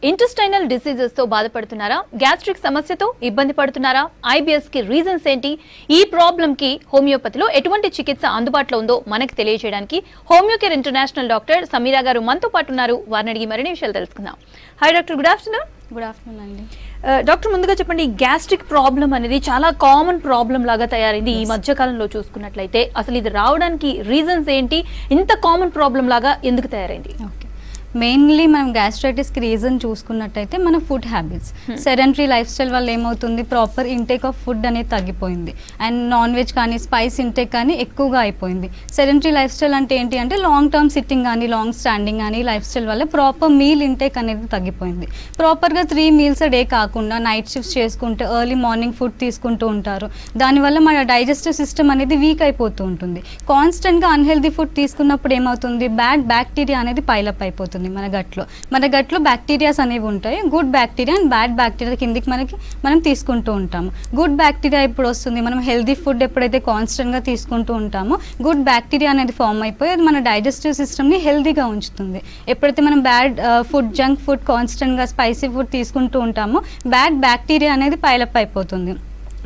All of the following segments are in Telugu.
ఇంటెస్టైనల్ డిసీజెస్ తో బాధపడుతున్నారా? గ్యాస్ట్రిక్ సమస్యతో ఇబ్బంది పడుతున్నారా? ఐబిఎస్ కి రీజన్స్ ఏంటి? ఈ ప్రాబ్లం కి హోమియోపతిలో ఎటువంటి చికిత్స అందుబాటులో ఉందో మనకు తెలియజేయడానికి హోమియోకేర్ ఇంటర్నేషనల్ డాక్టర్ సమీరా గారు మనతో పాటు ఉన్నారు. వారిని అడిగి మరిన్ని విషయాలు తెలుసుకుందాం. Hi doctor, good afternoon. Good afternoon అండి. డాక్టర్, ముందుగా చెప్పండి, గ్యాస్ట్రిక్ ప్రాబ్లం అనేది చాలా కామన్ ప్రాబ్లం లాగా తయారైంది ఈ మధ్య కాలంలో చూసుకున్నట్లయితే. అసలు ఇది రావడానికి రీజన్స్ ఏంటి? ఇంత కామన్ ప్రాబ్లం లాగా ఎందుకు తయారైంది? మెయిన్లీ మనం గ్యాస్ట్రైటిస్కి రీజన్ చూసుకున్నట్టయితే మన food habits, sedentary life style వల్ల ఏమవుతుంది, ప్రాపర్ ఇంటేక్ ఆఫ్ ఫుడ్ అనేది తగ్గిపోయింది. అండ్ నాన్ వెజ్ కానీ స్పైస్ ఇంటేక్ కానీ ఎక్కువగా అయిపోయింది. సెడెంటరీ లైఫ్ స్టైల్ అంటే ఏంటి అంటే లాంగ్ టర్మ్ సిట్టింగ్ కానీ లాంగ్ స్టాండింగ్ కానీ లైఫ్ స్టైల్ వల్ల ప్రాపర్ మీల్ ఇంటేక్ అనేది తగ్గిపోయింది. ప్రాపర్గా 3 meals a డే కాకుండా నైట్ షిఫ్ట్స్ చేసుకుంటే ఎర్లీ మార్నింగ్ ఫుడ్ తీసుకుంటూ ఉంటారు. దానివల్ల మన డైజెస్టివ్ సిస్టమ్ అనేది వీక్ అయిపోతూ ఉంటుంది. కాన్స్టెంట్గా అన్హెల్దీ ఫుడ్ తీసుకున్నప్పుడు ఏమవుతుంది, బ్యాడ్ బ్యాక్టీరియా అనేది పైలప్ అయిపోతుంది. మన గట్లో బ్యాక్టీరియాస్ అనేవి ఉంటాయి. Good bacteria and bad bacteria కిందికి మనం తీసుకుంటూ ఉంటాము. గుడ్ బ్యాక్టీరియా ఇప్పుడు వస్తుంది, మనం హెల్దీ ఫుడ్ ఎప్పుడైతే కాన్స్టెంట్గా తీసుకుంటూ ఉంటామో గుడ్ బ్యాక్టీరియా అనేది ఫామ్ అయిపోయి అది మన డైజెస్టివ్ సిస్టమ్ని హెల్దీగా ఉంచుతుంది. ఎప్పుడైతే మనం బ్యాడ్ ఫుడ్, జంక్ ఫుడ్, కాన్స్టెంట్గా స్పైసీ ఫుడ్ తీసుకుంటూ ఉంటామో బ్యాడ్ బ్యాక్టీరియా అనేది పైలప్ అయిపోతుంది.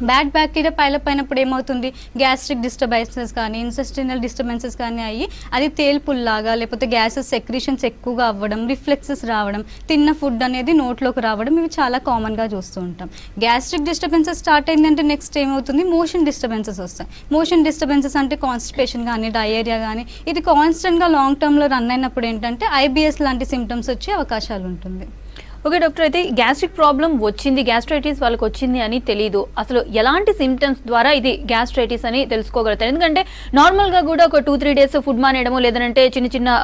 బ్యాడ్ బ్యాక్టీరియా పైలప్ అయినప్పుడు ఏమవుతుంది, గ్యాస్ట్రిక్ డిస్టర్బెన్సెస్ కానీ ఇన్సెస్టినల్ డిస్టర్బెన్సెస్ కానీ అయ్యి అది తేల్పుల్లాగా లేకపోతే గ్యాసెస్ సెక్రీషన్స్ ఎక్కువగా అవ్వడం, రిఫ్లెక్సెస్ రావడం, తిన్న ఫుడ్ అనేది నోట్లోకి రావడం, ఇవి చాలా కామన్గా చూస్తూ ఉంటాం. గ్యాస్ట్రిక్ డిస్టర్బెన్సెస్ స్టార్ట్ అయిందంటే నెక్స్ట్ ఏమవుతుంది, మోషన్ డిస్టర్బెన్సెస్ వస్తాయి. మోషన్ డిస్టర్బెన్సెస్ అంటే కాన్స్టిపేషన్ కానీ డయేరియా కానీ ఇది కాన్స్టెంట్గా లాంగ్ టర్మ్లో రన్ అయినప్పుడు ఏంటంటే ఐబిఎస్ లాంటి సిమ్టమ్స్ వచ్చే అవకాశాలు ఉంటుంది. ఓకే డాక్టర్, అయితే గ్యాస్ట్రిక్ ప్రాబ్లం వచ్చింది, గ్యాస్ట్రైటిస్ వాళ్ళకి వచ్చింది అని తెలియదు, అసలు ఎలాంటి సిమ్టమ్స్ ద్వారా ఇది గ్యాస్ట్రైటిస్ అని తెలుసుకోగలుగుతారు? ఎందుకంటే నార్మల్గా కూడా ఒక 2-3 days ఫుడ్ మానేయడము లేదంటే చిన్న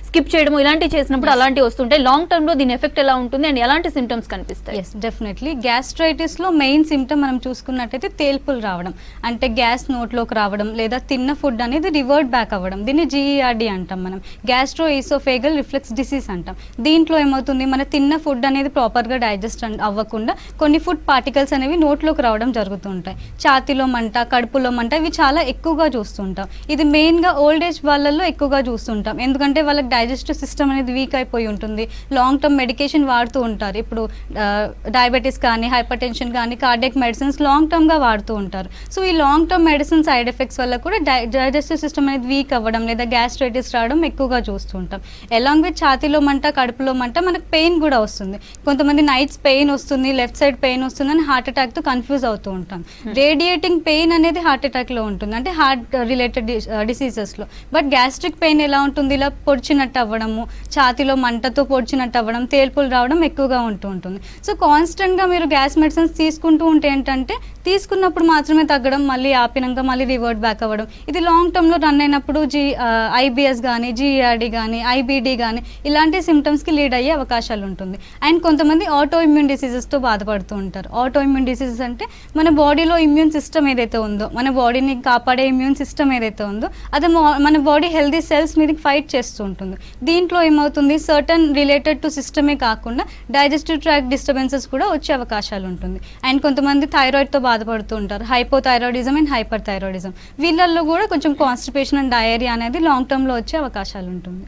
స్కిప్ చేయడము ఇలాంటివి చేసినప్పుడు అలాంటివి వస్తుంటాయి. లాంగ్ టర్మ్లో దీని ఎఫెక్ట్ ఎలా ఉంటుంది అండ్ ఎలాంటి సిమ్టమ్స్ కనిపిస్తాయి? ఎస్, డెఫినెట్లీ గ్యాస్ట్రైటిస్లో మెయిన్ సిమ్టమ్ మనం చూసుకున్నట్టయితే తేల్పులు రావడం, అంటే గ్యాస్ నోట్లోకి రావడం లేదా తిన్న ఫుడ్ అనేది రివర్ట్ బ్యాక్ అవ్వడం. దీన్ని GERD అంటాం, మనం గ్యాస్ట్రో ఈసోఫేగల్ రిఫ్లెక్స్ డిసీజ్ అంటాం. దీంట్లో ఏమవుతుంది, మన తిన్న ఫుడ్ అనేది ప్రాపర్గా డైజెస్ట్ అవ్వకుండా కొన్ని ఫుడ్ పార్టికల్స్ అనేవి నోట్లోకి రావడం జరుగుతూ ఉంటాయి. ఛాతీలో మంట, కడుపులో మంట, ఇవి చాలా ఎక్కువగా చూస్తుంటాం. ఇది మెయిన్గా ఓల్డ్ ఏజ్ వాళ్ళల్లో ఎక్కువగా చూస్తుంటాం. ఎందుకంటే వాళ్ళకి డైజెస్టివ్ సిస్టమ్ అనేది వీక్ అయిపోయి ఉంటుంది. లాంగ్ టర్మ్ మెడికేషన్ వాడుతూ ఉంటారు. ఇప్పుడు డయాబెటీస్ కానీ హైపర్ టెన్షన్ కానీ కార్డియాక్ మెడిసిన్స్ లాంగ్ టర్మ్గా వాడుతూ ఉంటారు. సో ఈ long term medicine side effects వల్ల కూడా డైజెస్టివ్ సిస్టమ్ అనేది వీక్ అవ్వడం లేదా గ్యాస్ట్రైటిస్ రావడం ఎక్కువగా చూస్తూ ఉంటాం. అలాంగ్ విత్ ఛాతీలో మంట, కడుపులో మంట, మనకు పెయిన్ కూడా వస్తుంది. కొంతమంది నైట్స్ పెయిన్ వస్తుంది, లెఫ్ట్ సైడ్ పెయిన్ వస్తుంది అని హార్ట్ అటాక్తో కన్ఫ్యూజ్ అవుతూ ఉంటాం. రేడియేటింగ్ పెయిన్ అనేది హార్ట్ అటాక్లో ఉంటుంది, అంటే హార్ట్ రిలేటెడ్ డిసీజెస్లో. బట్ గ్యాస్ట్రిక్ పెయిన్ ఎలా ఉంటుంది, ఇలా పొడిచినట్టు అవ్వడము, ఛాతీలో మంటతో పొడిచినట్టు అవ్వడం, తేల్పులు రావడం ఎక్కువగా ఉంటుంది. సో కాన్స్టెంట్గా మీరు గ్యాస్ మెడిసిన్స్ తీసుకుంటూ ఉంటే ఏంటంటే తీసుకున్నప్పుడు మాత్రమే తగ్గడం, మళ్ళీ ఆపినాక మళ్ళీ రివర్ట్ బ్యాక్ అవ్వడం. ఇది లాంగ్ టర్మ్లో రన్ అయినప్పుడు IBS కానీ GERD కానీ IBD కానీ ఇలాంటి సిమ్టమ్స్కి లీడ్ అయ్యే అవకాశాలు ఉంటుంది. అండ్ కొంతమంది ఆటో ఇమ్యూన్ డిసీజెస్తో బాధపడుతూ ఉంటారు. ఆటో ఇమ్యూన్ డిసీజెస్ అంటే మన బాడీలో ఇమ్యూన్ సిస్టమ్ ఏదైతే ఉందో, మన బాడీని కాపాడే ఇమ్యూన్ సిస్టమ్ ఏదైతే ఉందో అది మన బాడీ హెల్దీ సెల్స్ మీద ఫైట్ చేస్తూ ఉంటుంది. దీంట్లో ఏమవుతుంది, సర్టన్ రిలేటెడ్ టు సిస్టమే కాకుండా డైజెస్టివ్ ట్రాక్ట్ డిస్టర్బెన్సెస్ కూడా వచ్చే అవకాశాలు ఉంటుంది. అండ్ కొంతమంది థైరాయిడ్తో బాధపడుతూ ఉంటారు, హైపోథైరాయిడిజం అండ్ హైపర్ థైరాయిడిజం. వీళ్ళల్లో కూడా కొంచెం కాన్స్టిపేషన్ అండ్ డయేరియా అనేది లాంగ్ టర్మ్లో వచ్చే అవకాశాలు ఉంటుంది.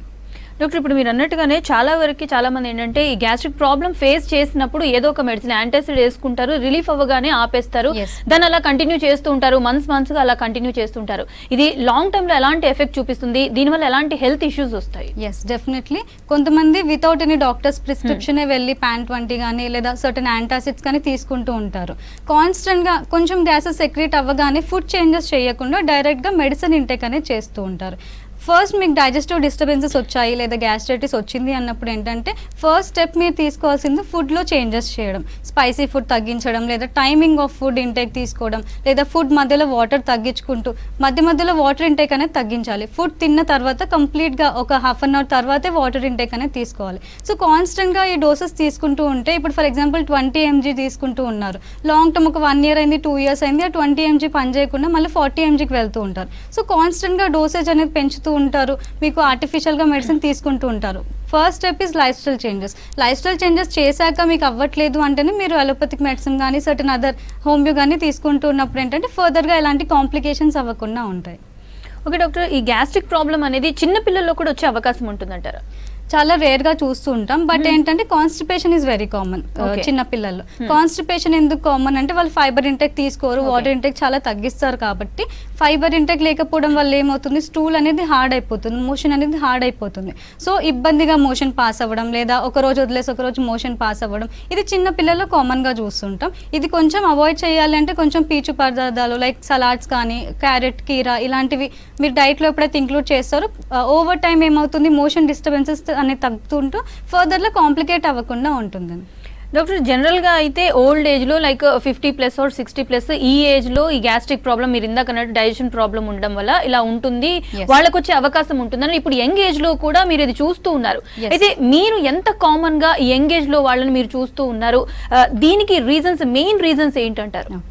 డాక్టర్, ఇప్పుడు మీరు అన్నట్టుగానే చాలా మంది ఏంటంటే ఈ గ్యాస్ట్రిక్ ప్రాబ్లం ఫేస్ చేసినప్పుడు ఏదో ఒక మెడిసిన్ యాంటాసిడ్ వేసుకుంటారు, రిలీఫ్ అవ్వగానే ఆపేస్తారు, దాన్ని అలా కంటిన్యూ చేస్తూ ఉంటారు, మంత్స్గా అలా కంటిన్యూ చేస్తుంటారు. ఇది లాంగ్ టర్మ్లో ఎలాంటి ఎఫెక్ట్ చూపిస్తుంది, దీనివల్ల ఎలాంటి హెల్త్ ఇష్యూస్ వస్తాయి? ఎస్, డెఫినెట్లీ కొంతమంది వితౌట్ ఎనీ డాక్టర్స్ ప్రిస్క్రిప్షనే వెళ్ళి PAN-20 కానీ లేదా సర్టన్ యాంటాసిడ్స్ కానీ తీసుకుంటూ ఉంటారు. కాన్స్టెంట్గా కొంచెం గ్యాసెస్ సెక్రీట్ అవ్వగానే ఫుడ్ చేంజెస్ చేయకుండా డైరెక్ట్గా మెడిసిన్ ఇంటేక్ అనేది చేస్తూ ఉంటారు. ఫస్ట్ మీకు డైజెస్టివ్ డిస్టర్బెన్సెస్ వచ్చాయి లేదా గ్యాస్ట్రైటిస్ వచ్చింది అన్నప్పుడు ఏంటంటే ఫస్ట్ స్టెప్ మీరు తీసుకోవాల్సింది ఫుడ్లో చేంజెస్ చేయడం, స్పైసీ ఫుడ్ తగ్గించడం లేదా టైమింగ్ ఆఫ్ ఫుడ్ ఇంటేక్ తీసుకోవడం, లేదా ఫుడ్ మధ్యలో వాటర్ తగ్గించుకుంటూ మధ్యలో వాటర్ ఇంటేక్ అనేది తగ్గించాలి. ఫుడ్ తిన్న తర్వాత కంప్లీట్గా ఒక 1/2 an hour తర్వాతే వాటర్ ఇంటేక్ అనేది తీసుకోవాలి. సో కాన్స్టెంట్గా ఈ డోసెస్ తీసుకుంటూ ఉంటే, ఇప్పుడు ఫర్ ఎగ్జాంపుల్ 20 mg తీసుకుంటూ ఉన్నారు, లాంగ్ టర్మ్ ఒక 1 year అయింది, 2 years అయింది, ఆ 20 mg పని చేయకుండా మళ్ళీ 40 mgకి వెళ్తూ ఉంటారు. సో కాన్స్టెంట్గా డోసేజ్ అనేది పెంచుతూ ఉంటారు, మీకు ఆర్టిఫిషియల్గా మెడిసిన్ తీసుకుంటూ ఉంటారు. First step is life style changes చేశాక మీకు అవ్వట్లేదు అంటేనే మీరు అలోపతిక్ మెడిసిన్ కానీ సర్టన్ అదర్ హోమియో కానీ తీసుకుంటూ ఉన్నప్పుడు ఏంటంటే ఫర్దర్గా ఎలాంటి కాంప్లికేషన్స్ అవ్వకుండా ఉంటాయి. ఓకే డాక్టర్, ఈ గ్యాస్ట్రిక్ ప్రాబ్లం అనేది చిన్న పిల్లల్లో కూడా వచ్చే అవకాశం ఉంటుందంటారా? చాలా రేర్ గా చూస్తూ ఉంటాం. బట్ ఏంటంటే constipation is very common Okay. చిన్న పిల్లల్లో. కాన్స్టిపేషన్ ఎందుకు కామన్ అంటే వాళ్ళు ఫైబర్ ఇంటెక్ తీసుకోరు, వాటర్ ఇంటెక్ చాలా తగ్గిస్తారు కాబట్టి ఫైబర్ ఇంటెక్ లేకపోవడం వల్ల ఏమవుతుంది, స్టూల్ అనేది హార్డ్ అయిపోతుంది, మోషన్ అనేది హార్డ్ అయిపోతుంది. సో ఇబ్బందిగా మోషన్ పాస్ అవ్వడం, లేదా ఒక రోజు వదిలేసి ఒక రోజు మోషన్ పాస్ అవ్వడం, ఇది చిన్న పిల్లల్లో కామన్ గా చూస్తుంటాం. ఇది కొంచెం అవాయిడ్ చేయాలి అంటే కొంచెం పీచు పదార్థాలు లైక్ సలాడ్స్ కానీ, క్యారెట్, కీరా ఇలాంటివి మీరు డైట్ లో ఎప్పుడైతే ఇంక్లూడ్ చేస్తారో ఓవర్ టైం ఏమవుతుంది, మోషన్ డిస్టర్బెన్సెస్ అనేది తగ్గుతుంటూ ఫర్దర్ లో కాంప్లికేట్ అవ్వకుండా ఉంటుంది. డాక్టర్ జనరల్ గా అయితే ఓల్డ్ ఏజ్ లో లైక్ 50+ ఆర్ 60+ ఈ ఏజ్ లో ఈ గ్యాస్ట్రిక్ ప్రాబ్లం మీరు ఇందాక అన్నట్టు డైజెషన్ ప్రాబ్లం ఉండడం వల్ల ఇలా ఉంటుంది, Yes. వాళ్ళకి వచ్చే అవకాశం ఉంటుందని ఇప్పుడు యంగ్ ఏజ్ లో కూడా మీరు ఇది చూస్తూ ఉన్నారు. Yes. అయితే మీరు ఎంత కామన్ గా ఈ యంగ్ ఏజ్ లో వాళ్ళని మీరు చూస్తూ ఉన్నారు, దీనికి రీజన్స్, మెయిన్ రీజన్స్ ఏంటంటారు?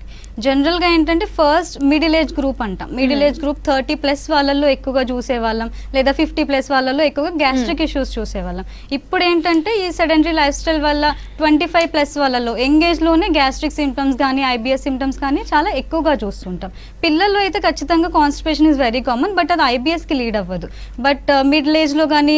జనరల్ గా ఏంటంటే ఫస్ట్ మిడిల్ ఏజ్ గ్రూప్ అంటాం. మిడిల్ ఏజ్ గ్రూప్ 30+ వాళ్ళల్లో ఎక్కువగా చూసేవాళ్ళం, లేదా 50+ వాళ్ళల్లో ఎక్కువగా గ్యాస్ట్రిక్ ఇష్యూస్ చూసేవాళ్ళం. ఇప్పుడు ఏంటంటే ఈ సెడెంటరీ లైఫ్ స్టైల్ వల్ల 25+ వాళ్ళలో ఎంగేజ్ లోనే గ్యాస్ట్రిక్ సిమ్టమ్స్ కానీ, ఐబిఎస్ సిమ్టమ్స్ కానీ చాలా ఎక్కువగా చూస్తుంటాం. పిల్లల్లో అయితే ఖచ్చితంగా constipation is very common, but అది ఐబిఎస్ కి లీడ్ అవ్వదు. బట్ మిడిల్ ఏజ్ లో కానీ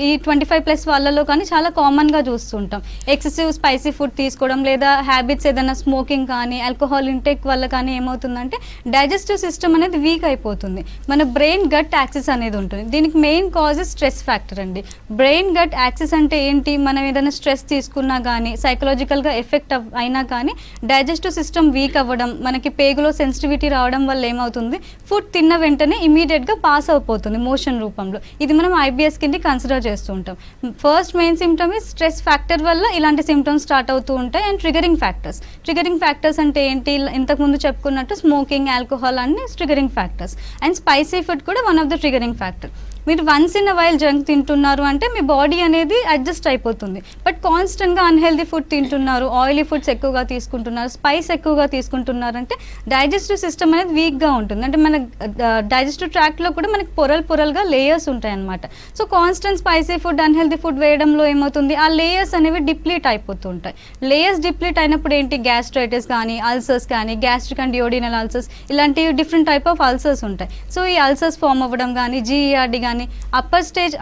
ఈ 25+ వాళ్ళలో కానీ చాలా కామన్ గా చూస్తుంటాం. ఎక్సెసివ్ స్పైసీ ఫుడ్ తీసుకోవడం, లేదా హ్యాబిట్స్ ఏదైనా స్మోకింగ్ కానీ, ఆల్కహాల్ ఇంటేక్ వల్ల కానీ ఏమవుతుందంటే డైజెస్టివ్ సిస్టమ్ అనేది వీక్ అయిపోతుంది. మన బ్రెయిన్ గట్ యాక్సిస్ అనేది ఉంటుంది. దీనికి మెయిన్ కాజ్ స్ట్రెస్ ఫ్యాక్టర్ అండి. బ్రెయిన్ గట్ యాక్సిస్ అంటే ఏంటి, మనం ఏదైనా స్ట్రెస్ తీసుకున్నా కానీ, సైకలాజికల్గా ఎఫెక్ట్ అయినా కానీ డైజెస్టివ్ సిస్టమ్ వీక్ అవ్వడం, మనకి పేగులో సెన్సిటివిటీ రావడం వల్ల ఏమవుతుంది, ఫుడ్ తిన్న వెంటనే ఇమీడియట్గా పాస్ అయిపోతుంది మోషన్ రూపంలో. ఇది మనం ఐబిఎస్ కింద కన్సిడర్ చేస్తూ ఉంటాం. ఫస్ట్ మెయిన్ సిమ్టమ్ ఈ స్ట్రెస్ ఫ్యాక్టర్ వల్ల ఇలాంటి సిమ్టమ్స్ స్టార్ట్ అవుతూ ఉంటాయి. అండ్ ట్రిగరింగ్ ఫ్యాక్టర్స్ అంటే ఏంటి, ఇంతకుముందు చెప్పుకున్నట్టు స్మోకింగ్, ఆల్కహాల్ అన్ని triggering factors. And spicy food కూడా one of the triggering factor. మీరు once in a while junk తింటున్నారు అంటే మీ బాడీ అనేది అడ్జస్ట్ అయిపోతుంది. బట్ కాన్స్టెంట్గా అన్హెల్దీ ఫుడ్ తింటున్నారు, ఆయిలీ ఫుడ్స్ ఎక్కువగా తీసుకుంటున్నారు, స్పైస్ ఎక్కువగా తీసుకుంటున్నారు అంటే డైజెస్టివ్ సిస్టమ్ అనేది వీక్గా ఉంటుంది. అంటే మన డైజెస్టివ్ ట్రాక్ట్లో కూడా మనకి పొరలుగా లేయర్స్ ఉంటాయి అన్నమాట. So constant spicy food, unhealthy food వేయడంలో ఏమవుతుంది, ఆ లేయర్స్ అనేవి డిప్లీట్ అయిపోతూ ఉంటాయి. లేయర్స్ డిప్లీట్ అయినప్పుడు ఏంటి, గ్యాస్ట్రైటిస్ కానీ, అల్సర్స్ కానీ, గ్యాస్ట్రిక్ అండ్ డియోడినల్ అల్సర్స్, ఇలాంటి డిఫరెంట్ టైప్ ఆఫ్ అల్సర్స్ ఉంటాయి. సో ఈ అల్సర్స్ ఫామ్ అవ్వడం కానీ, జీఈఆర్డి కానీ,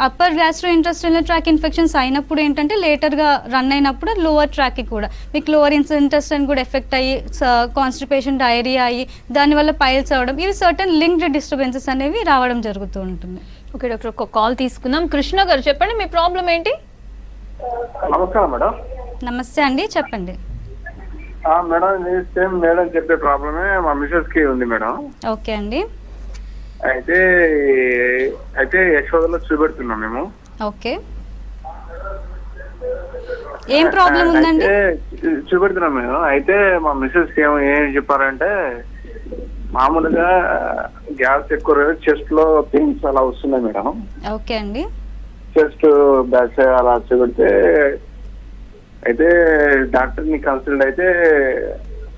upper gastro intestinal tract infections అయినప్పుడు ఏంటంటే లేటర్గా రన్ అయినప్పుడు లోవర్ ట్రాక్కి కూడా మీకు లోవర్ ఇంటెస్టైన్ కూడా ఎఫెక్ట్ అయ్యి కాన్స్టిపేషన్, డైరియా అయ్యి దానివల్ల పైల్స్ అవ్వడం, ఇవి సర్టన్ లింక్డ్ డిస్టర్బెన్సెస్ అనేవి రావడం జరుగుతూ ఉంటుంది. ఓకే డాక్టర్, ఒక కాల్ తీసుకుందాం. కృష్ణ గారు చెప్పండి, మీ ప్రాబ్లం ఏంటి? నమస్కారం మేడం. నమస్తే అండి, చెప్పండి. మేడం సేమ్ మేడం చెప్పే ప్రాబ్లమే మా మిసెస్ కి ఉంది మేడం. ఓకే అండి. అయితే యశోదలో చూపెడుతున్నాం మేము. ఓకే, ఏం ప్రాబ్లం ఉందండి? చూపెడుతున్నాం మేము. అయితే మా మిసెస్ ఏం చెప్పారంటే మామూలుగా గ్యాస్ ఎక్కువ, చెస్ట్ లో పెయిన్స్ అలా వస్తున్నాయి మేడం. ఓకే అండి. చెస్ట్ బ్యాక్ సైడ్ అలా చూపెడితే అయితే డాక్టర్ ని కన్సల్ట్ అయితే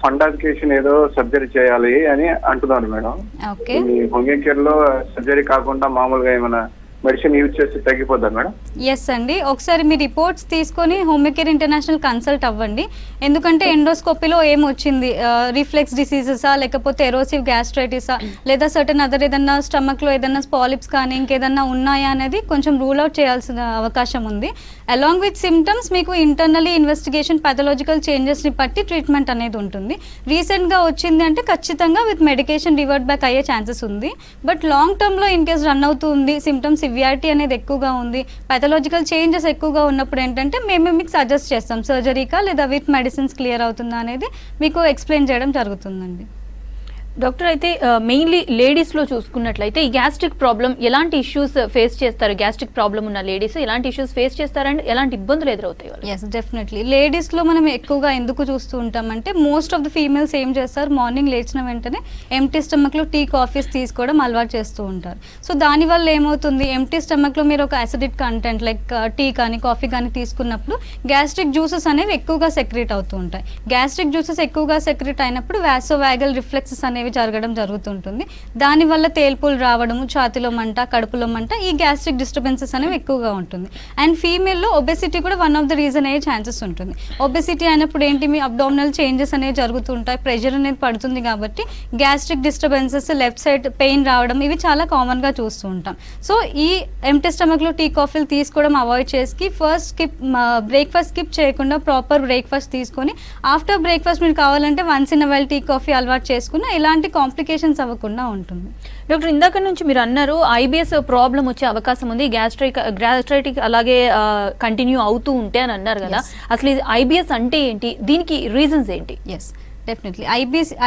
ఫండాఫికేషన్ ఏదో సర్జరీ చేయాలి అని అంటున్నారు మేడం. ఓకే, హోమియో కేర్ లో సర్జరీ కాకుండా మామూలుగా ఏమైనా మెడిసిన్ యూజ్ చేస్తే తగ్గిపోతారు మేడం? ఎస్ అండి, ఒకసారి మీ రిపోర్ట్స్ తీసుకొని హోమియో కేర్ ఇంటర్నేషనల్ కన్సల్ట్ అవ్వండి. ఎందుకంటే ఎండోస్కోపీలో ఏమొచ్చింది, రిఫ్లెక్స్ డిసీజెసా, లేకపోతే ఎరోసివ్ గ్యాస్ట్రైటిసా, లేదా సర్టన్ అదర్ ఏదన్నా స్టమక్లో ఏదన్నా పాలిప్స్ కానీ ఇంకేదన్నా ఉన్నాయా అనేది కొంచెం రూల్ అవుట్ చేయాల్సిన అవకాశం ఉంది. అలాంగ్ విత్ సిమ్టమ్స్ మీకు ఇంటర్నలీ ఇన్వెస్టిగేషన్, పాథలాజికల్ చేంజెస్ని బట్టి ట్రీట్మెంట్ అనేది ఉంటుంది. రీసెంట్గా వచ్చింది అంటే ఖచ్చితంగా విత్ మెడికేషన్ రివర్ట్ బ్యాక్ అయ్యే ఛాన్సెస్ ఉంది. బట్ లాంగ్ టర్మ్లో ఇన్ కేస్ రన్ అవుతుంది, సిమ్టమ్స్ సివియారిటీ అనేది ఎక్కువగా ఉంది, పాథలాజికల్ చేంజెస్ ఎక్కువగా ఉన్నప్పుడు ఏంటంటే మేము మీకు సజెస్ట్ చేస్తాం సర్జరీకా లేదా విత్ మెడిసిన్స్ క్లియర్ అవుతుందా అనేది మీకు ఎక్స్ప్లెయిన్ చేయడం జరుగుతుందండి. డాక్టర్, అయితే మెయిన్లీ లేడీస్లో చూసుకున్నట్లయితే ఈ గ్యాస్ట్రిక్ ప్రాబ్లం ఎలాంటి ఇష్యూస్ ఫేస్ చేస్తారు? గ్యాస్ట్రిక్ ప్రాబ్లం ఉన్న లేడీస్ ఎలాంటి ఇష్యూస్ ఫేస్ చేస్తారంటే ఎలాంటి ఇబ్బందులు ఎదురవుతాయి? ఎస్, డెఫినెట్లీ లేడీస్లో మనం ఎక్కువగా ఎందుకు చూస్తూ ఉంటామంటే మోస్ట్ ఆఫ్ ద ఫీమేల్స్ ఏం చేస్తారు, మార్నింగ్ లేచిన వెంటనే ఎంటీ స్టమక్లో టీ, కాఫీస్ తీసుకోవడం అలవాటు చేస్తూ ఉంటారు. సో దానివల్ల ఏమవుతుంది, ఎంటీ స్టమక్లో మీరు ఒక యాసిడిక్ కంటెంట్ లైక్ టీ కానీ, కాఫీ కానీ తీసుకున్నప్పుడు గ్యాస్ట్రిక్ జ్యూసెస్ అనేవి ఎక్కువగా సెక్రెట్ అవుతూ ఉంటాయి. గ్యాస్ట్రిక్ జ్యూసెస్ ఎక్కువగా సెక్రెట్ అయినప్పుడు వాసోవాగల్ రిఫ్లెక్సెస్ అనేవి అనేవి జరగడం జరుగుతుంటుంది. దానివల్ల తేల్పులు రావడము, ఛాతిలో మంట, కడుపులో మంట, ఈ గ్యాస్ట్రిక్ డిస్టర్బెన్సెస్ అనేవి ఎక్కువగా ఉంటుంది. అండ్ ఫీమేల్లో ఒబెసిటీ కూడా వన్ ఆఫ్ ద రీజన్ అయ్యే ఛాన్సెస్ ఉంటుంది. ఒబెసిటీ అయినప్పుడు ఏంటి, మీ అబ్డామినల్ చేంజెస్ అనేవి జరుగుతుంటాయి, ప్రెషర్ అనేది పడుతుంది, కాబట్టి gastric disturbances, left side pain రావడం ఇవి చాలా కామన్గా చూస్తూ ఉంటాం. సో ఈ ఎంప్టీ స్టమక్లో టీ కాఫీలు తీసుకోవడం అవాయిడ్ చేసి బ్రేక్ఫాస్ట్ స్కిప్ చేయకుండా ప్రాపర్ బ్రేక్ఫాస్ట్ తీసుకొని ఆఫ్టర్ బ్రేక్ఫాస్ట్ మీరు కావాలంటే once in while tea coffee అలవాటు చేసుకున్న ఎలాంటి కాంప్లికేషన్స్ అవ్వకుండా ఉంటుంది. డాక్టర్, ఇందాక నుంచి మీరు అన్నారు ఐబిఎస్ ప్రాబ్లం వచ్చే అవకాశం ఉంది, గ్యాస్ట్రైటిక్ అలాగే కంటిన్యూ అవుతూ ఉంటే అని అన్నారు కదా. అసలు ఇది ఐబిఎస్ అంటే ఏంటి, దీనికి రీజన్స్ ఏంటి? Yes, definitely.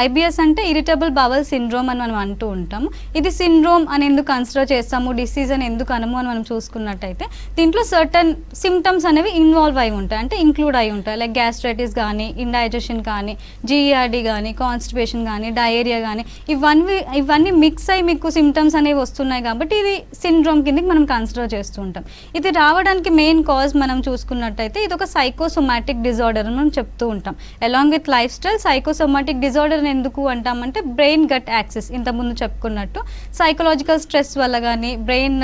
ఐబిఎస్ అంటే ఇరిటబుల్ బవల్ సిండ్రోమ్ అని మనం అంటూ ఉంటాము. ఇది సిండ్రోమ్ అని ఎందుకు కన్సిడర్ చేస్తాము, డిసీజ్ అని ఎందుకు అనము అని మనం చూసుకున్నట్టయితే దీంట్లో సర్టన్ సిమ్టమ్స్ అనేవి ఇన్వాల్వ్ అయి ఉంటాయి, అంటే ఇంక్లూడ్ అయి ఉంటాయి. లైక్ గ్యాస్ట్రైటిస్ కానీ, ఇండైజెషన్ కానీ, జీఈఆర్డీ కానీ, కాన్స్టిపేషన్ కానీ, డయేరియా కానీ, ఇవన్నీ మిక్స్ అయ్యి మీకు సిమ్టమ్స్ అనేవి వస్తున్నాయి కాబట్టి ఇది సిండ్రోమ్ కిందకి మనం కన్సిడర్ చేస్తూ ఉంటాం. ఇది రావడానికి మెయిన్ కాజ్ మనం చూసుకున్నట్టయితే ఇది ఒక సైకోసోమాటిక్ డిజార్డర్ అని మనం చెప్తూ ఉంటాం. Along with life style psychosomatic disorder ఎందుకు అంటామంటే బ్రెయిన్ గట్ యాక్సిస్, ఇంతకుముందు చెప్పుకున్నట్టు సైకలాజికల్ స్ట్రెస్ వల్ల కానీ, బ్రెయిన్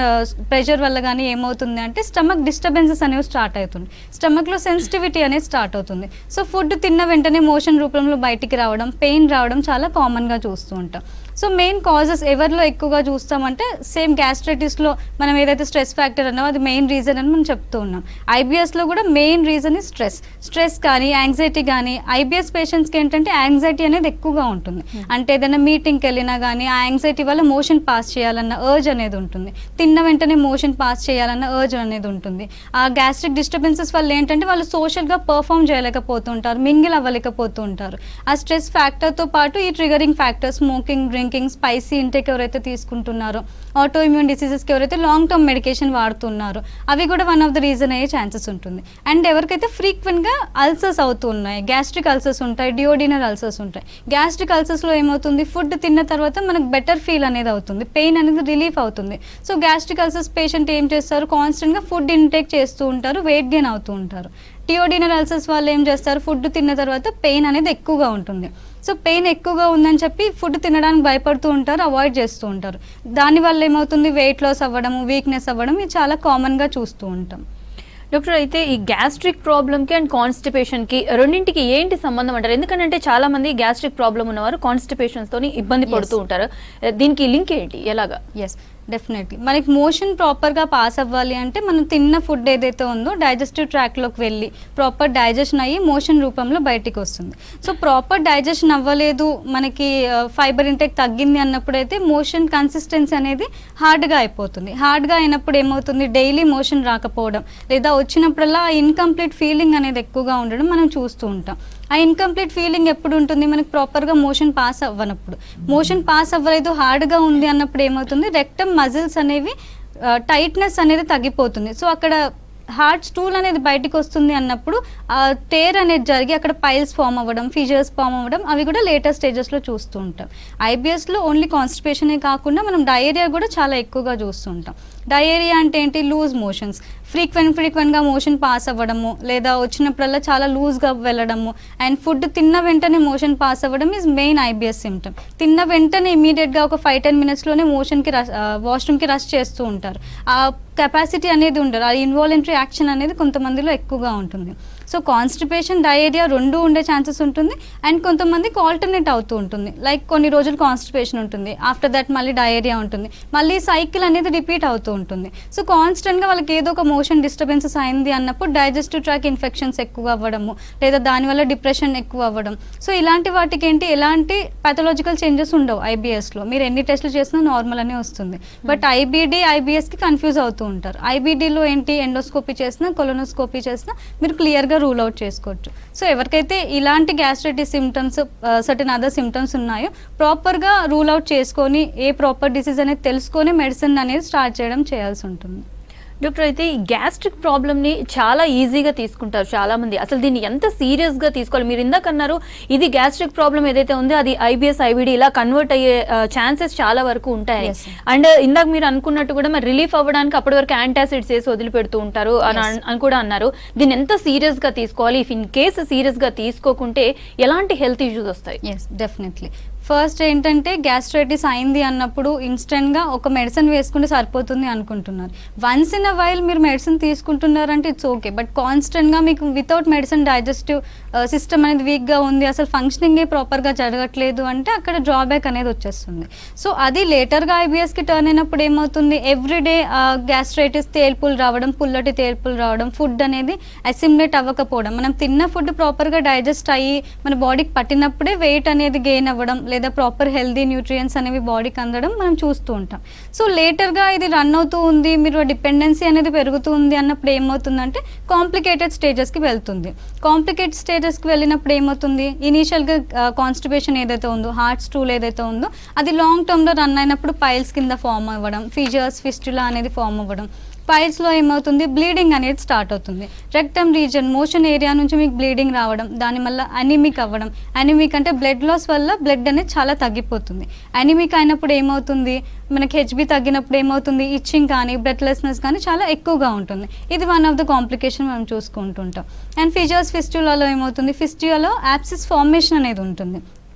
ప్రెషర్ వల్ల కానీ ఏమవుతుంది అంటే స్టమక్ డిస్టర్బెన్సెస్ అనేవి స్టార్ట్ అవుతుంది, స్టమక్లో సెన్సిటివిటీ అనేది స్టార్ట్ అవుతుంది. సో ఫుడ్ తిన్న వెంటనే మోషన్ రూపంలో బయటికి రావడం, పెయిన్ రావడం చాలా కామన్గా చూస్తూ ఉంటాం. సో మెయిన్ కాజెస్ ఎవరిలో ఎక్కువగా చూస్తామంటే సేమ్ గ్యాస్ట్రైటిస్లో మనం ఏదైతే స్ట్రెస్ ఫ్యాక్టర్ అన్నామో అది మెయిన్ రీజన్ అని మనం చెప్తూ ఉన్నాం. ఐబిఎస్లో కూడా మెయిన్ రీజన్ ఈ స్ట్రెస్ కానీ, యాంగ్జైటీ కానీ. ఐబిఎస్ పేషెంట్స్కి ఏంటంటే యాంగ్జైటీ అనేది ఎక్కువగా ఉంటుంది, అంటే ఏదైనా మీటింగ్కి వెళ్ళినా కానీ ఆ యాంగ్జైటీ వల్ల మోషన్ పాస్ చేయాలన్న అర్జ్ అనేది ఉంటుంది, తిన్న వెంటనే మోషన్ పాస్ చేయాలన్న అర్జ్ అనేది ఉంటుంది. ఆ గ్యాస్ట్రిక్ డిస్టర్బెన్సెస్ వల్ల ఏంటంటే వాళ్ళు సోషల్గా పర్ఫామ్ చేయలేకపోతుంటారు, మింగిల్ అవ్వలేకపోతూ ఉంటారు. ఆ స్ట్రెస్ ఫ్యాక్టర్తో పాటు ఈ triggering factor smoking, drinking, spicy intake ఎవరైతే తీసుకుంటున్నారో, ఆటో ఇమ్యూన్ డిసీజెస్కి ఎవరైతే లాంగ్ టర్మ్ మెడికేషన్ వాడుతున్నారో అవి కూడా వన్ ఆఫ్ ద రీజన్ అయ్యే ఛాన్సెస్ ఉంటుంది. అండ్ ఎవరికైతే ఫ్రీక్వెంట్గా అల్సర్స్ అవుతున్నాయి, గ్యాస్ట్రిక్ అల్సర్స్ ఉంటాయి, డియోడినల్ అల్సర్స్ ఉంటాయి. గ్యాస్ట్రిక్ అల్సర్స్లో ఏమవుతుంది, ఫుడ్ తిన్న తర్వాత మనకు బెటర్ ఫీల్ అనేది అవుతుంది, పెయిన్ అనేది రిలీఫ్ అవుతుంది. సో గ్యాస్ట్రిక్ అల్సర్స్ పేషెంట్ ఏం చేస్తారు, కాన్స్టెంట్గా ఫుడ్ ఇంటేక్ చేస్తూ ఉంటారు, వెయిట్ గెయిన్ అవుతూ ఉంటారు. డియోడినల్ అల్సర్స్ వాళ్ళు ఏం చేస్తారు, ఫుడ్ తిన్న తర్వాత పెయిన్ అనేది ఎక్కువగా ఉంటుంది. సో పెయిన్ ఎక్కువగా ఉందని చెప్పి ఫుడ్ తినడానికి భయపడుతూ ఉంటారు, అవాయిడ్ చేస్తూ ఉంటారు. దానివల్ల ఏమవుతుంది, వెయిట్ లాస్ అవ్వడము, వీక్నెస్ అవ్వడం ఇది చాలా కామన్గా చూస్తూ ఉంటాం. డాక్టర్, అయితే ఈ గ్యాస్ట్రిక్ ప్రాబ్లమ్కి అండ్ కాన్స్టిపేషన్కి రెండింటికి ఏంటి సంబంధం అంటారు? ఎందుకంటే చాలా మంది గ్యాస్ట్రిక్ ప్రాబ్లం ఉన్నవారు కాన్స్టిపేషన్స్తోని ఇబ్బంది పడుతూ ఉంటారు, దీనికి లింక్ ఏంటి, ఎలాగా? Yes, definitely. మనకి మోషన్ ప్రాపర్గా పాస్ అవ్వాలి అంటే మనం తిన్న ఫుడ్ ఏదైతే ఉందో డైజెస్టివ్ ట్రాక్లోకి వెళ్ళి ప్రాపర్ డైజెషన్ అయ్యి మోషన్ రూపంలో బయటికి వస్తుంది. సో ప్రాపర్ డైజెషన్ అవ్వలేదు, మనకి ఫైబర్ ఇంటేక్ తగ్గింది అన్నప్పుడైతే మోషన్ కన్సిస్టెన్సీ అనేది హార్డ్గా అయిపోతుంది. హార్డ్గా అయినప్పుడు ఏమవుతుంది, డైలీ మోషన్ రాకపోవడం, లేదా వచ్చినప్పుడల్లా ఇన్కంప్లీట్ ఫీలింగ్ అనేది ఎక్కువగా ఉండడం మనం చూస్తూ ఉంటాం. ఆ ఇన్కంప్లీట్ ఫీలింగ్ ఎప్పుడు ఉంటుంది, మనకి ప్రాపర్గా మోషన్ పాస్ అవ్వనప్పుడు. మోషన్ పాస్ అవ్వలేదు, హార్డ్గా ఉంది అన్నప్పుడు ఏమవుతుంది, రెక్టమ్ మజిల్స్ అనేవి టైట్నెస్ అనేది తగ్గిపోతుంది. సో అక్కడ హార్ట్ స్టూల్ అనేది బయటకు వస్తుంది అన్నప్పుడు ఆ టేర్ అనేది జరిగి అక్కడ పైల్స్ ఫామ్ అవ్వడం, ఫిజర్స్ ఫామ్ అవ్వడం అవి కూడా లేటర్ స్టేజెస్లో చూస్తూ ఉంటాం. ఐబిఎస్లో ఓన్లీ కాన్స్టిపేషనే కాకుండా మనం డయేరియా కూడా చాలా ఎక్కువగా చూస్తూ ఉంటాం. డయేరియా అంటే ఏంటి, లూజ్ మోషన్స్, ఫ్రీక్వెంట్గా మోషన్ పాస్ అవ్వడము, లేదా వచ్చినప్పుడల్లా చాలా లూజ్గా వెళ్ళడము. అండ్ ఫుడ్ తిన్న వెంటనే మోషన్ పాస్ అవ్వడం ఈజ్ మెయిన్ ఐబిఎస్ సిమ్టమ్. తిన్న వెంటనే ఇమీడియట్గా ఒక 5-10 మినిట్స్లోనే మోషన్కి వాష్రూమ్కి రష్ చేస్తూ ఉంటారు. ఆ కెపాసిటీ అనేది ఉండదు, ఆ ఇన్వాలంటరీ యాక్షన్ అనేది కొంతమందిలో ఎక్కువగా ఉంటుంది. సో కాన్స్టిపేషన్, డయేరియా రెండు ఉండే ఛాన్సెస్ ఉంటుంది. అండ్ కొంతమందికి ఆల్టర్నేట్ అవుతూ ఉంటుంది, లైక్ కొన్ని రోజులు కాన్స్టిపేషన్ ఉంటుంది, ఆఫ్టర్ దట్ మళ్ళీ డయేరియా ఉంటుంది, మళ్ళీ సైకిల్ అనేది రిపీట్ అవుతూ ఉంటుంది. సో కాన్స్టెంట్గా వాళ్ళకి ఏదో ఒక మోషన్ డిస్టర్బెన్సెస్ అయింది అన్నప్పుడు డైజెస్టివ్ ట్రాక్ ఇన్ఫెక్షన్స్ ఎక్కువ అవ్వడము, లేదా దానివల్ల డిప్రెషన్ ఎక్కువ అవ్వడం. సో ఇలాంటి వాటికి ఏంటి, ఎలాంటి పాథలాజికల్ చేంజెస్ ఉండవు ఐబిఎస్లో. మీరు ఎన్ని టెస్టులు చేసినా నార్మల్ అనే వస్తుంది. బట్ ఐబిడి, ఐబిఎస్కి కన్ఫ్యూజ్ అవుతూ ఉంటారు. ఐబిడిలో ఏంటి, ఎండోస్కోపీ చేసినా, కొలోనోస్కోపీ చేసినా మీరు క్లియర్గా రూల్ అవుట్ చేసుకోవచ్చు. సో ఎవరికైతే ఇలాంటి gastritis symptoms, certain other symptoms ఉన్నాయో ప్రాపర్గా రూల్ అవుట్ చేసుకొని ఏ ప్రాపర్ డిసీజ్ అనేది తెలుసుకొని మెడిసిన్ అనేది స్టార్ట్ చేయడం చేయాల్సి ఉంటుంది. డాక్టర్, అయితే ఈ గ్యాస్ట్రిక్ ప్రాబ్లమ్ని చాలా ఈజీగా తీసుకుంటారు చాలామంది, అసలు దీన్ని ఎంత సీరియస్గా తీసుకోవాలి? మీరు ఇందాక అన్నారు ఇది గ్యాస్ట్రిక్ ప్రాబ్లం ఏదైతే ఉందో అది ఐబిఎస్, ఐబిడి ఇలా కన్వర్ట్ అయ్యే ఛాన్సెస్ చాలా వరకు ఉంటాయి. అండ్ ఇందాక మీరు అనుకున్నట్టు కూడా మరి రిలీఫ్ అవ్వడానికి అప్పటి వరకు యాంటాసిడ్స్ వేసి వదిలిపెడుతూ ఉంటారు అని కూడా అన్నారు. దీన్ని ఎంత సీరియస్గా తీసుకోవాలి? ఇఫ్ ఇన్ కేసు సీరియస్గా తీసుకోకుంటే ఎలాంటి హెల్త్ ఇష్యూస్ వస్తాయి? Yes, definitely. ఫస్ట్ ఏంటంటే గ్యాస్ట్రైటిస్ అయింది అన్నప్పుడు ఇన్స్టెంట్గా ఒక మెడిసిన్ వేసుకుంటే సరిపోతుంది అనుకుంటున్నారు. వన్స్ ఇన్ అ వైల్ మీరు మెడిసిన్ తీసుకుంటున్నారంటే ఇట్స్ ఓకే, బట్ కాన్స్టెంట్గా మీకు వితౌట్ మెడిసిన్ డైజెస్టివ్ సిస్టమ్ అనేది వీక్గా ఉంది, అసలు ఫంక్షనింగే ప్రాపర్గా జరగట్లేదు అంటే అక్కడ డ్రాబ్యాక్ అనేది వచ్చేస్తుంది. సో అది లేటర్గా ఐబిఎస్కి టర్న్ అయినప్పుడు ఏమవుతుంది, ఎవ్రీడే గ్యాస్ట్రైటిస్ తేల్పులు రావడం, పుల్లటి తేల్పులు రావడం, ఫుడ్ అనేది అసిమిలేట్ అవ్వకపోవడం, మనం తిన్న ఫుడ్ ప్రాపర్గా డైజెస్ట్ అయ్యి మన బాడీకి పట్టినప్పుడే వెయిట్ అనేది గెయిన్ అవ్వడం, లేదా ప్రాపర్ హెల్దీ న్యూట్రియంట్స్ అనేవి బాడీకి అందడం మనం చూస్తూ ఉంటాం. సో లేటర్గా ఇది రన్ అవుతూ ఉంది, మీరు డిపెండెన్సీ అనేది పెరుగుతూ ఉంది అన్నప్పుడు ఏమవుతుందంటే కాంప్లికేటెడ్ స్టేజెస్కి వెళ్తుంది. కాంప్లికేటెడ్ స్టేజెస్కి వెళ్ళినప్పుడు ఏమవుతుంది, ఇనీషియల్గా కాన్స్టిపేషన్ ఏదైతే ఉందో, హార్ట్ స్టూల్ ఏదైతే ఉందో అది లాంగ్ టర్మ్లో రన్ అయినప్పుడు పైల్స్ కింద ఫామ్ అవ్వడం, ఫిజర్స్, ఫిస్టులా అనేది ఫామ్ అవ్వడం, పైల్స్లో ఏమవుతుంది, బ్లీడింగ్ అనేది స్టార్ట్ అవుతుంది. రెక్టమ్ రీజన్, మోషన్ ఏరియా నుంచి మీకు బ్లీడింగ్ రావడం, దానివల్ల అనీమిక్ అవ్వడం. అనీమిక్ అంటే బ్లడ్ లాస్ వల్ల బ్లడ్ అనేది చాలా తగ్గిపోతుంది. అనీమిక్ అయినప్పుడు ఏమవుతుంది, మనకి హెచ్బి తగ్గినప్పుడు ఏమవుతుంది, ఇచ్చింగ్ కానీ బ్రెత్లెస్నెస్ కానీ చాలా ఎక్కువగా ఉంటుంది. ఇది వన్ ఆఫ్ ద కాంప్లికేషన్ మనం చూసుకుంటుంటాం. అండ్ ఫిజర్స్, ఫిస్టులాలో ఏమవుతుంది, ఫిస్టులాలో యాప్సిస్ ఫార్మేషన్ అనేది ఉంటుంది.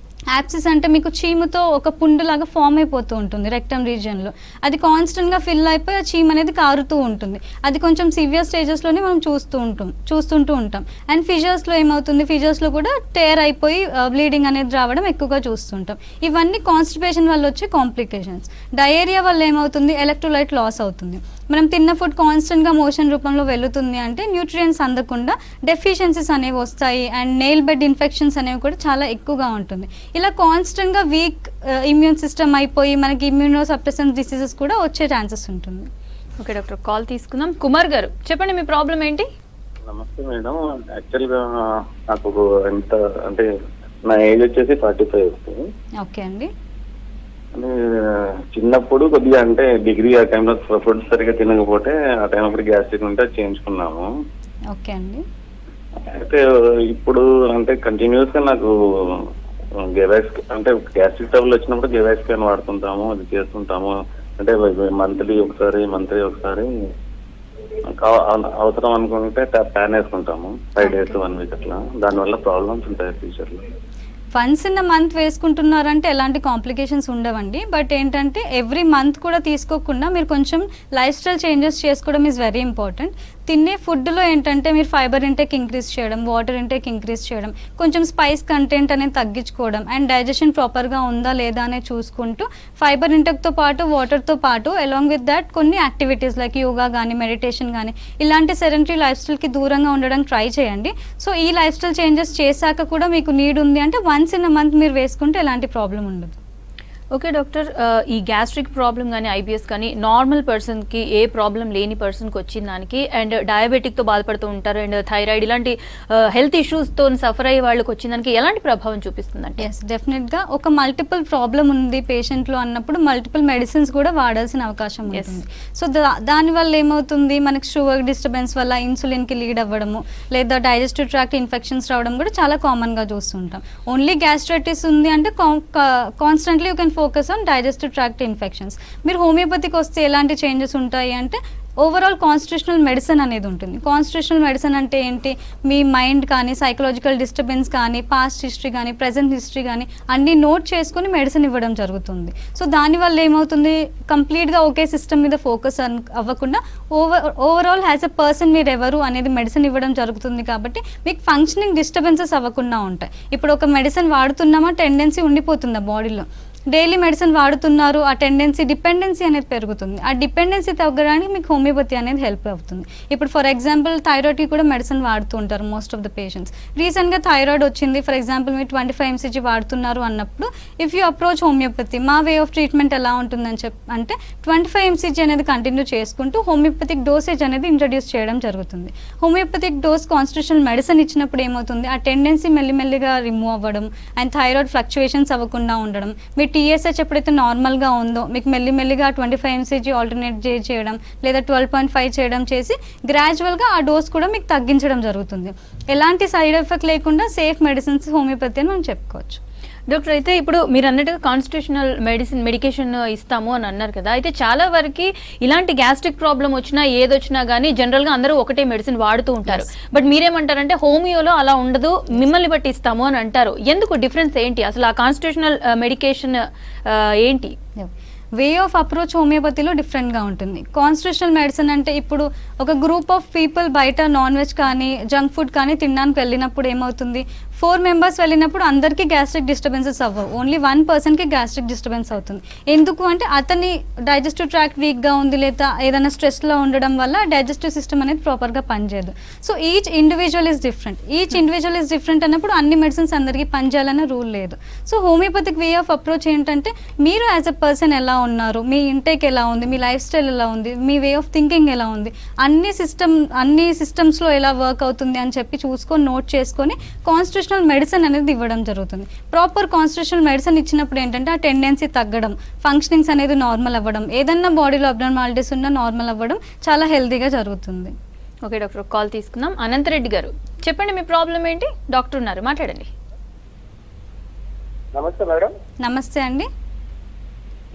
యాప్సిస్ అంటే మీకు చీముతో ఒక పుండులాగా ఫామ్ అయిపోతూ ఉంటుంది రెక్టమ్ రీజియన్లో. అది కాన్స్టెంట్గా ఫిల్ అయిపోయి ఆ చీమ్ అనేది కారుతూ ఉంటుంది. అది కొంచెం సివియర్ స్టేజెస్లోనే మనం చూస్తుంటూ ఉంటాం. అండ్ ఫిజర్స్లో ఏమవుతుంది, ఫిజర్స్లో కూడా టేర్ అయిపోయి బ్లీడింగ్ అనేది రావడం ఎక్కువగా చూస్తుంటాం. ఇవన్నీ కాన్స్టిపేషన్ వల్ల వచ్చే కాంప్లికేషన్స్. డయేరియా వల్ల ఏమవుతుంది, ఎలక్ట్రోలైట్ లాస్ అవుతుంది. మనం తిన్న ఫుడ్ కాన్స్టెంట్గా మోషన్ రూపంలో వెళుతుంది అంటే న్యూట్రియంట్స్ అందకుండా డెఫిషియన్సీస్ అనేవి వస్తాయి. అండ్ నెయిల్ బెడ్ ఇన్ఫెక్షన్స్ అనేవి కూడా చాలా ఎక్కువగా ఉంటుంది. ఇలా కాన్స్టెంట్గా వీక్ ఇమ్యూన్ సిస్టమ్ అయిపోయి మనకి ఇమ్యూనో సప్రెసెన్స్ డిసీజెస్ కూడా వచ్చే ఛాన్సెస్ ఉంటుంది. ఓకే డాక్టర్, కాల్ తీసుకుందాం. కుమార్ గారు చెప్పండి, మీ ప్రాబ్లం ఏంటి? నమస్తే మేడం. యాక్చువల్గా నాకు ఎంత అంటే నా ఏజ్ వచ్చేసి 45. ఓకే అండి. అంటే చిన్నప్పుడు కొద్దిగా అంటే డిగ్రీ ఆ టైంలో ఫుడ్ సరిగ్గా తినకపోతే ఆ టైం అప్పుడు గ్యాస్ట్రిక్ ఉంటే చేయించుకున్నాము. ఓకే అండి. అయితే ఇప్పుడు అంటే కంటిన్యూస్ గా నాకు గెవాక్స్ అంటే గ్యాస్ట్రిక్ ట్రబుల్ వచ్చినప్పుడు గెవాక్స్ అని వాడుతుంటాము, అది చేస్తుంటాము. అంటే మంత్లీ ఒకసారి అవసరం అనుకుంటే ప్యాన్ వేసుకుంటాము 5 days 1 week అట్లా. దానివల్ల ప్రాబ్లమ్స్ ఉంటాయి ఫ్యూచర్ లో. వన్స్ ఇన్ అ మంత్ వేసుకుంటున్నారంటే ఎలాంటి కాంప్లికేషన్స్ ఉండవండి. బట్ ఏంటంటే ఎవ్రీ మంత్ కూడా తీసుకోకుండా మీరు కొంచెం లైఫ్ స్టైల్ చేంజెస్ చేసుకోవడం ఈజ్ వెరీ ఇంపార్టెంట్. తినే ఫుడ్లో ఏంటంటే మీరు ఫైబర్ ఇంటేక్ ఇంక్రీజ్ చేయడం, వాటర్ ఇంటేక్ ఇంక్రీజ్ చేయడం, కొంచెం స్పైస్ కంటెంట్ అనేది తగ్గించుకోవడం, అండ్ డైజెషన్ ప్రాపర్గా ఉందా లేదా అనేది చూసుకుంటూ ఫైబర్ ఇంటేక్తో పాటు వాటర్తో పాటు అలాంగ్ విత్ దాట్ కొన్ని యాక్టివిటీస్ లైక్ యోగా కానీ మెడిటేషన్ కానీ ఇలాంటి సెడెంటరీ లైఫ్ స్టైల్కి దూరంగా ఉండడం ట్రై చేయండి. సో ఈ లైఫ్ స్టైల్ చేంజెస్ చేశాక కూడా మీకు నీడ్ ఉంది అంటే వన్స్ ఇన్ అ మంత్ మీరు వేసుకుంటే ఎలాంటి ప్రాబ్లం ఉండదు. ఓకే డాక్టర్, ఈ గ్యాస్ట్రిక్ ప్రాబ్లం కానీ ఐబిఎస్ కానీ నార్మల్ పర్సన్కి, ఏ ప్రాబ్లం లేని పర్సన్కి వచ్చిన దానికి, అండ్ డయాబెటిక్తో బాధపడుతూ ఉంటారు, అండ్ థైరాయిడ్ ఇలాంటి హెల్త్ ఇష్యూస్తో సఫర్ అయ్యే వాళ్ళకి వచ్చిన దానికి ఎలాంటి ప్రభావం చూపిస్తుందంటే? ఎస్, డెఫినెట్గా ఒక మల్టిపుల్ ప్రాబ్లం ఉంది పేషెంట్లో అన్నప్పుడు మల్టిపుల్ మెడిసిన్స్ కూడా వాడాల్సిన అవకాశం ఉంటుంది. సో దానివల్ల ఏమవుతుంది, మనకి షుగర్ డిస్టర్బెన్స్ వల్ల ఇన్సులిన్కి లీడ్ అవ్వడము, లేదా డైజెస్టివ్ ట్రాక్ట్ ఇన్ఫెక్షన్స్ రావడం కూడా చాలా కామన్గా చూస్తుంటాం. ఓన్లీ గ్యాస్ట్రైటిస్ ఉంది అంటే constantly you can focus on digestive tract infections. మీరు హోమియోపతికి వస్తే ఎలాంటి చేంజెస్ ఉంటాయి అంటే ఓవరాల్ కాన్స్టిట్యూషనల్ మెడిసిన్ అనేది ఉంటుంది. కాన్స్టిట్యూషనల్ మెడిసిన్ అంటే ఏంటి, మీ మైండ్ కానీ సైకలాజికల్ డిస్టర్బెన్స్ కానీ పాస్ట్ హిస్టరీ కానీ ప్రజెంట్ హిస్టరీ కానీ అన్నీ నోట్ చేసుకుని మెడిసిన్ ఇవ్వడం జరుగుతుంది. సో దానివల్ల ఏమవుతుంది, కంప్లీట్గా ఒకే సిస్టమ్ మీద ఫోకస్ అవ్వకుండా ఓవరాల్ యాజ్ ఎ పర్సన్ మీరు ఎవరు అనేది మెడిసిన్ ఇవ్వడం జరుగుతుంది. కాబట్టి మీకు ఫంక్షనింగ్ డిస్టర్బెన్సెస్ అవ్వకుండా ఉంటాయి. ఇప్పుడు ఒక మెడిసిన్ వాడుతున్నామా టెండెన్సీ ఉండిపోతుందా బాడీలో, డైలీ మెడిసిన్ వాడుతున్నారు, ఆ డిపెండెన్సీ అనేది పెరుగుతుంది. ఆ డిపెండెన్సీ తగ్గడానికి మీకు హోమియోపతి అనేది హెల్ప్ అవుతుంది. ఇప్పుడు ఫర్ ఎగ్జాంపుల్ థైరాయిడ్కి కూడా మెడిసిన్ వాడుతూ ఉంటారు మోస్ట్ ఆఫ్ ద పేషెంట్స్. రీసెంట్గా థైరాయిడ్ వచ్చింది, ఫర్ ఎగ్జాంపుల్ మీరు 25 mcg వాడుతున్నారు అన్నప్పుడు ఇఫ్ యూ అప్రోచ్ హోమియోపతి, మా వే ఆఫ్ ట్రీట్మెంట్ ఎలా ఉంటుందని అంటే 25 mcg అనేది కంటిన్యూ చేసుకుంటూ హోమియోపతిక్ డోసేజ్ అనేది ఇంట్రడ్యూస్ చేయడం జరుగుతుంది. హోమియోపతిక్ డోస్ కాన్స్టిట్యూషనల్ మెడిసిన్ ఇచ్చినప్పుడు ఏమవుతుంది, ఆ టెండెన్సీ మెల్లిమెల్లిగా రిమూవ్ అవ్వడం అండ్ థైరాయిడ్ ఫ్లక్చువేషన్స్ అవ్వకుండా ఉండడం, మీ TSH ఎప్పుడైతే నార్మల్గా ఉందో మీకు మెల్లిమెల్లిగా 25 mcg ఆల్టర్నేట్ చేయడం లేదా 12.5 చేయడం చేసి గ్రాడ్యువల్గా ఆ డోస్ కూడా మీకు తగ్గించడం జరుగుతుంది. ఎలాంటి సైడ్ ఎఫెక్ట్ లేకుండా సేఫ్ మెడిసిన్స్ హోమియోపతి అని మనం చెప్పుకోవచ్చు. డాక్టర్ అయితే ఇప్పుడు మీరు అన్నట్టుగా కాన్స్టిట్యూషనల్ మెడికేషన్ ఇస్తాము అని అన్నారు కదా, అయితే చాలా వరకు ఇలాంటి గ్యాస్ట్రిక్ ప్రాబ్లం వచ్చినా ఏదొచ్చినా కానీ జనరల్గా అందరూ ఒకటే మెడిసిన్ వాడుతూ ఉంటారు. బట్ మీరేమంటారంటే హోమియోలో అలా ఉండదు, మిమ్మల్ని బట్టి ఇస్తాము అని అంటారు. ఎందుకు డిఫరెన్స్ ఏంటి? అసలు ఆ కాన్స్టిట్యూషనల్ మెడికేషన్ ఏంటి? వే ఆఫ్ అప్రోచ్ హోమియోపతిలో డిఫరెంట్గా ఉంటుంది. కాన్స్టిట్యూషనల్ మెడిసిన్ అంటే ఇప్పుడు ఒక గ్రూప్ ఆఫ్ పీపుల్ బయట నాన్ వెజ్ కానీ జంక్ ఫుడ్ కానీ తినడానికి వెళ్ళినప్పుడు ఏమవుతుంది, 4 మెంబర్స్ వెళ్ళినప్పుడు అందరికీ గ్యాస్ట్రిక్ డిస్టర్బెన్సెస్ అవ్వవు, ఓన్లీ 1 పర్సన్కి గ్యాస్ట్రిక్ డిస్టర్బెన్స్ అవుతుంది. ఎందుకు అంటే అతని డైజెస్టివ్ ట్రాక్ట్ వీక్గా ఉంది లేదా ఏదైనా స్ట్రెస్లో ఉండడం వల్ల డైజెస్టివ్ సిస్టమ్ అనేది ప్రాపర్గా పనిచేయదు. So each individual is different అన్నప్పుడు అన్ని మెడిసిన్స్ అందరికీ పనిచేయాలన్న రూల్ లేదు. So homoeopathic way of approach ఏంటంటే మీరు యాజ్ అ పర్సన్ ఎలా ఉన్నారు, మీ ఇంటేక్ ఎలా ఉంది, మీ లైఫ్ స్టైల్ ఎలా ఉంది, మీ వే ఆఫ్ థింకింగ్ ఎలా ఉంది, అన్ని సిస్టమ్స్లో ఎలా వర్క్ అవుతుంది అని చెప్పి చూసుకొని నోట్ చేసుకొని కాన్స్టిట్యూషనల్ మెడిసిన్ అనేది ఇవ్వడం జరుగుతుంది. ప్రాపర్ కాన్స్టిట్యూషనల్ మెడిసిన్ ఇచ్చినప్పుడు ఏంటంటే ఆ టెండెన్సీ తగ్గడం, ఫంక్షనింగ్స్ అనేది నార్మల్ అవ్వడం, ఏదన్నా బాడీలో అబ్నార్మాలిటీస్ ఉన్నా నార్మల్ అవ్వడం చాలా హెల్తీగా జరుగుతుంది. ఓకే డాక్టర్, కాల్ తీసుకుందాం. అనంతరెడ్డి గారు చెప్పండి, మీ ప్రాబ్లం ఏంటి? డాక్టర్ ఉన్నారు, మాట్లాడండి. నమస్తే మేడం. నమస్తే అండి.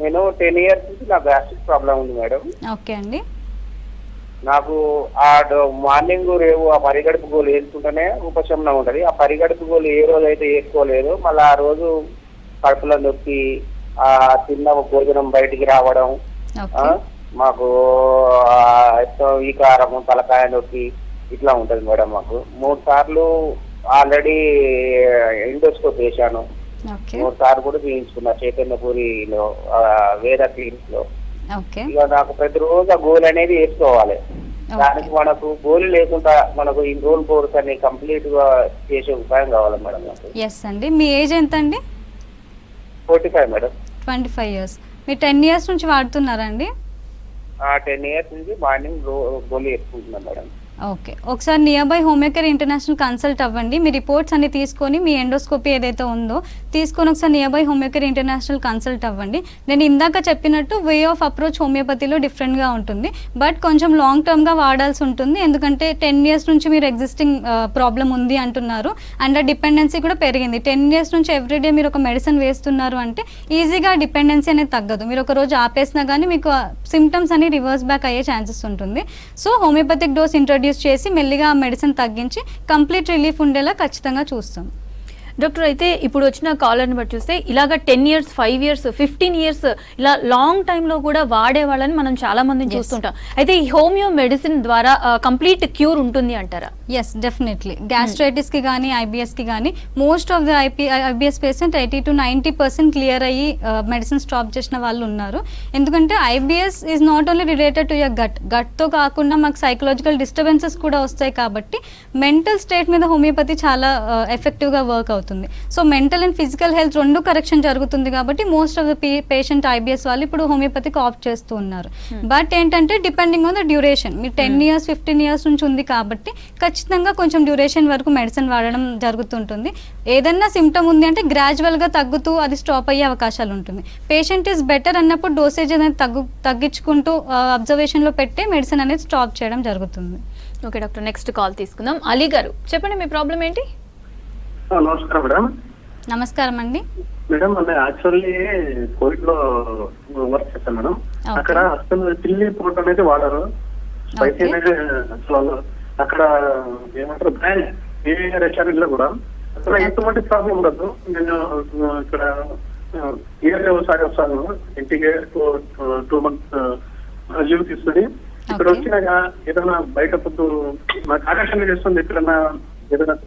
నేను 10 years నుంచి నా గ్యాస్ట్రిక్ ప్రాబ్లం ఉంది మేడం. ఓకే అండి. నాకు మార్నింగ్ రేవు ఆ పరిగడుపు గోలు వేసుకుంటేనే ఉపశమనం ఉంటుంది. ఆ పరిగడుపు గోలు ఏ రోజు అయితే వేసుకోలేదు, మళ్ళీ ఆ రోజు కడుపులో నొప్పి, ఆ తిన్న భోజనం బయటికి రావడం, మాకు వికారము, తలకాయ నొప్పి ఇట్లా ఉంటుంది మేడం. మాకు 3 సార్లు ఆల్రెడీ ఎండోస్కోప్ వేశాను, 3 సార్లు కూడా చేయించుకున్నా చైతన్యపూరిలో వేద క్లినిక్ లో. ఇక నాకు ప్రతిరోజు ఆ గోలు అనేది వేసుకోవాలి. దానికి మనకు గోలు లేకుండా మనకు ఈ గోల్ కోర్స్ అని కంప్లీట్ గా చేసే ఉపాయం కావాలి మేడం. ఎస్ అండి. మీ ఏజ్ ఎంత అండి? 45 మేడం. 25 years. మీరు 10 years నుంచి వాడుతున్నారా అండి? 10 years నుంచి మార్నింగ్ గోలు వేసుకుంటున్నాను మేడం. ఓకే, ఒకసారి near by Homeocare international consult అవ్వండి. మీ రిపోర్ట్స్ అన్ని తీసుకొని మీ ఎండోస్కోపీ ఏదైతే ఉందో తీసుకొని ఒకసారి near by Homeocare international consult అవ్వండి. నేను ఇందాక చెప్పినట్టు వే ఆఫ్ అప్రోచ్ హోమియోపతిలో డిఫరెంట్గా ఉంటుంది, బట్ కొంచెం లాంగ్ టర్మ్గా వాడాల్సి ఉంటుంది. ఎందుకంటే 10 years నుంచి మీరు ఎగ్జిస్టింగ్ ప్రాబ్లం ఉంది అంటున్నారు అండ్ ఆ డిపెండెన్సీ కూడా పెరిగింది. 10 years నుంచి ఎవ్రీడే మీరు ఒక మెడిసిన్ వేస్తున్నారు అంటే ఈజీగా డిపెండెన్సీ అనేది తగ్గదు. మీరు ఒక రోజు ఆపేసినా కానీ మీకు సిమ్టమ్స్ అని రివర్స్ బ్యాక్ అయ్యే ఛాన్సెస్ ఉంటుంది. సో హోమియోపతిక్ డోస్ ఇంట్రొడ్యూస్ చేసి మెల్లిగా ఆ మెడిసిన్ తగ్గించి కంప్లీట్ రిలీఫ్ ఉండేలా ఖచ్చితంగా చూస్తాం. డాక్టర్ అయితే ఇప్పుడు వచ్చిన కాలర్ని బట్టి చూస్తే ఇలాగ 10 years, 5 years, 15 years ఇలా లాంగ్ టైంలో కూడా వాడే వాళ్ళని మనం చాలా మందిని చూస్తుంటాం. అయితే ఈ హోమియో మెడిసిన్ ద్వారా కంప్లీట్ క్యూర్ ఉంటుంది అంటారా? Yes, definitely. గ్యాస్ట్రైటిస్కి కానీ ఐబిఎస్కి కానీ most of the IBS patient 80 to 90% clear అయ్యి మెడిసిన్ స్టాప్ చేసిన వాళ్ళు ఉన్నారు. ఎందుకంటే IBS is not only related to your గట్తో కాకుండా మాకు సైకలాజికల్ డిస్టర్బెన్సెస్ కూడా వస్తాయి కాబట్టి మెంటల్ స్టేట్ మీద హోమియోపతి చాలా ఎఫెక్టివ్గా వర్క్ అవుతుంది. So mental and physical health రెండు కరెక్షన్ జరుగుతుంది కాబట్టి most of the patient IBS వాళ్ళు ఇప్పుడు హోమియోపతికి ఆప్ట్ చేస్తూ ఉన్నారు. బట్ ఏంటంటే డిపెండింగ్ ఆన్ ద డ్యూరేషన్, మీరు 10 years, 15 years నుంచి ఉంది కాబట్టి ఖచ్చితంగా కొంచెం డ్యూరేషన్ వరకు మెడిసిన్ వాడడం జరుగుతుంటుంది. ఏదన్నా సిమ్టమ్ ఉంది అంటే గ్రాడ్యువల్గా తగ్గుతూ అది స్టాప్ అయ్యే అవకాశాలు ఉంటుంది. పేషెంట్ ఈజ్ బెటర్ అన్నప్పుడు డోసేజ్ అనేది తగ్గించుకుంటూ అబ్జర్వేషన్లో పెట్టే మెడిసిన్ అనేది స్టాప్ చేయడం జరుగుతుంది. ఓకే డాక్టర్, నెక్స్ట్ కాల్ తీసుకుందాం. అలీ గారు చెప్పండి, మీ ప్రాబ్లం ఏంటి? నమస్కారం మేడం. నమస్కారం అండి. మేడం నేను యాక్చువల్లీ కోవిడ్ లో వర్క్ చేస్తాను మేడం. అక్కడ అసలు చిల్లీ పౌడర్ అనేది వాడరు, స్పైసీ అనేది అసలు అక్కడ ఏమంటారు బ్రాండ్ ఏ రెస్టారెంట్ లో కూడా అక్కడ ఎటువంటి ప్రాబ్లం ఉండదు. నేను ఇక్కడ ఇయర్ ఒకసారి వస్తాను ఇంటికి 2 months లీవ్ తీసుకుని ఇక్కడ వచ్చినాక ఏదైనా బయట ఫుడ్ నాకు ఆకర్షణ చేస్తుంది. ఎక్కడన్నా ఏదైనా